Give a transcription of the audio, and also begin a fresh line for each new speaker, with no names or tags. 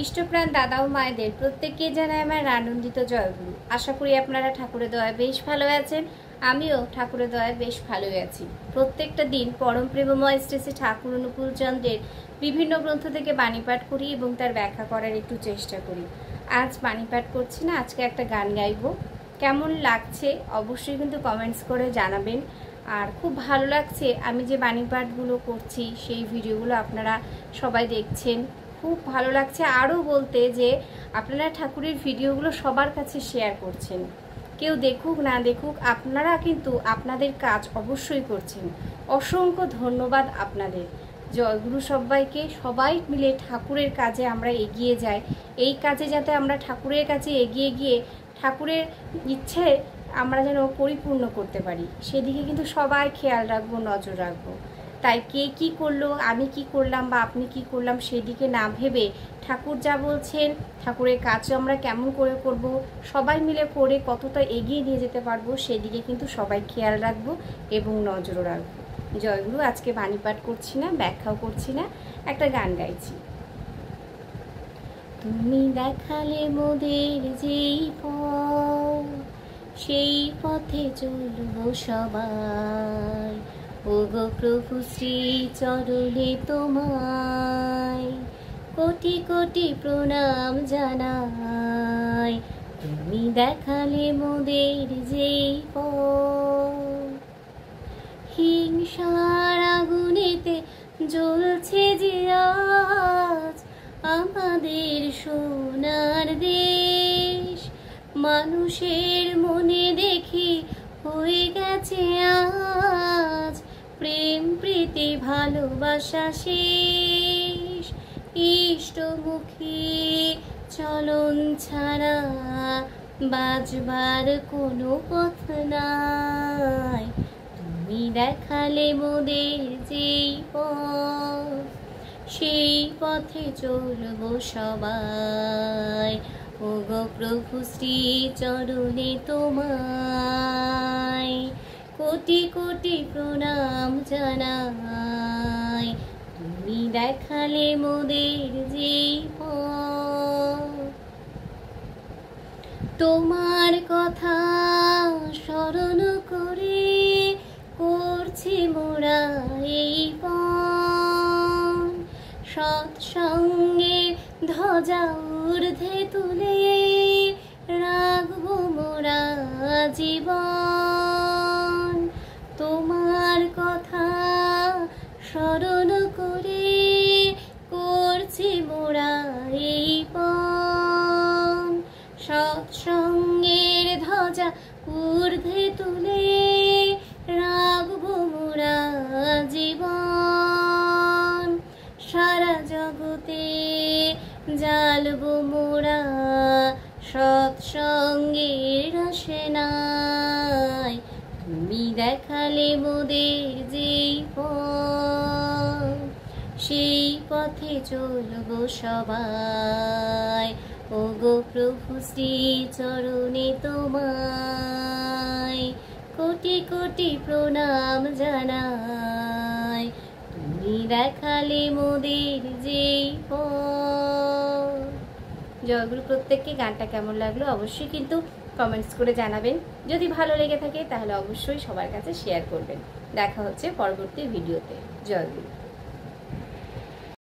ইষ্টপ্রাণ দাদা ও মায়েদের প্রত্যেককে জানাই আমার আনন্দিত জয়গুরু। আশা করি আপনারা ঠাকুরের দয়ায় বেশ ভালো আছেন। আমিও ঠাকুরের দয়ায় বেশ ভালোই আছি। প্রত্যেকটা দিন পরম প্রেমময় শ্রী শ্রী ঠাকুর অনুকূল চন্দ্রের বিভিন্ন গ্রন্থ থেকে বাণী পাঠ করি এবং তার ব্যাখ্যা করার একটু চেষ্টা করি। আজ বাণী পাঠ করছি না, আজকে একটা গান গাইবো। কেমন লাগছে অবশ্যই কিন্তু কমেন্টস করে জানাবেন। আর খুব ভালো লাগছে আমি যে বাণী পাঠগুলো করছি সেই ভিডিওগুলো আপনারা সবাই দেখছেন, খুব ভালো লাগছে। আরও বলতে যে আপনারা ঠাকুরের ভিডিওগুলো সবার কাছে শেয়ার করছেন, কেউ দেখুক না দেখুক আপনারা কিন্তু আপনাদের কাজ অবশ্যই করছেন। অসংখ্য ধন্যবাদ আপনাদের। জয়গুরু সবাইকে। সবাই মিলে ঠাকুরের কাজে আমরা এগিয়ে যাই। এই কাজে যাতে আমরা ঠাকুরের কাছে এগিয়ে গিয়ে ঠাকুরের ইচ্ছে আমরা যেন পরিপূর্ণ করতে পারি, সেদিকে কিন্তু সবাই খেয়াল রাখবো, নজর রাখবো। তাই কে কি করলো, আমি কি করলাম বা আপনি কি করলাম সেদিকে না ভেবে ঠাকুর যা বলছেন, ঠাকুরের কাজ আমরা কেমন করে করব, সবাই মিলে করে কতটা এগিয়ে নিয়ে যেতে পারবো সেদিকে কিন্তু সবাই খেয়াল রাখবো এবং নজরও রাখবো। জয়গুরু। আজকে বাণী পাঠ করছি না, ব্যাখ্যাও করছি না, একটা গান গাইছি। তুমি দেখালে মোদের যেই পথ, সেই পথে চলবো সবাই। ওগো প্রভু শ্রী চরণে তোমায় কোটি কোটি প্রণাম জানাই। তুমি দেখালে মোদের যেই পথ, হিংসার আগুনেতে জ্বলছে যে আজ আমাদের সোনার দেশ। মানুষের মনে দেখি হয়ে গেছে আজ প্রেম প্রীতি ভালোবাসা শেষ। ইষ্টমুখী চলন ছাড়া বাজবার কোনো পথ নাই। তুমি দেখালে মোদের যেই পথ, সেই পথে চলবো সবাই। ওগো প্রভু শ্রী চরণে তোমায় কোটি কোটি প্রণাম জানাই। তুমি দেখালে মোদের যেই পথ, তোমার কথা স্মরণ করে করছি মোরা এই পণ। সৎসঙ্গে ধ্বজা ঊর্ধ্বে তুলে রাখবো মোরা জীবন। তোমার কথা স্মরণ করে করছি মোরা এই পণ। সৎসঙ্গের ধ্বজা ঊর্ধ্বে তুলে রাখবো মোরা জীবন। সারা জগতে জ্বালবো মোরা সৎসঙ্গের রসনায়। তুমি দেখালে মোদের যেই পথ, সেই পথে চলবো সবাই। ওগো প্রভু শ্রী চরণে তোমায় কোটি কোটি প্রণাম জানাই। তুমি দেখালে মোদের যেই পথ। জয়গুরু। প্রত্যেককে গানটা কেমন লাগলো অবশ্যই কিন্তু কমেন্টস করে জানাবেন। যদি ভালো লেগে থাকে তাহলে অবশ্যই সবার কাছে শেয়ার করবেন। দেখা হচ্ছে পরবর্তী ভিডিওতে। জয়গুরু।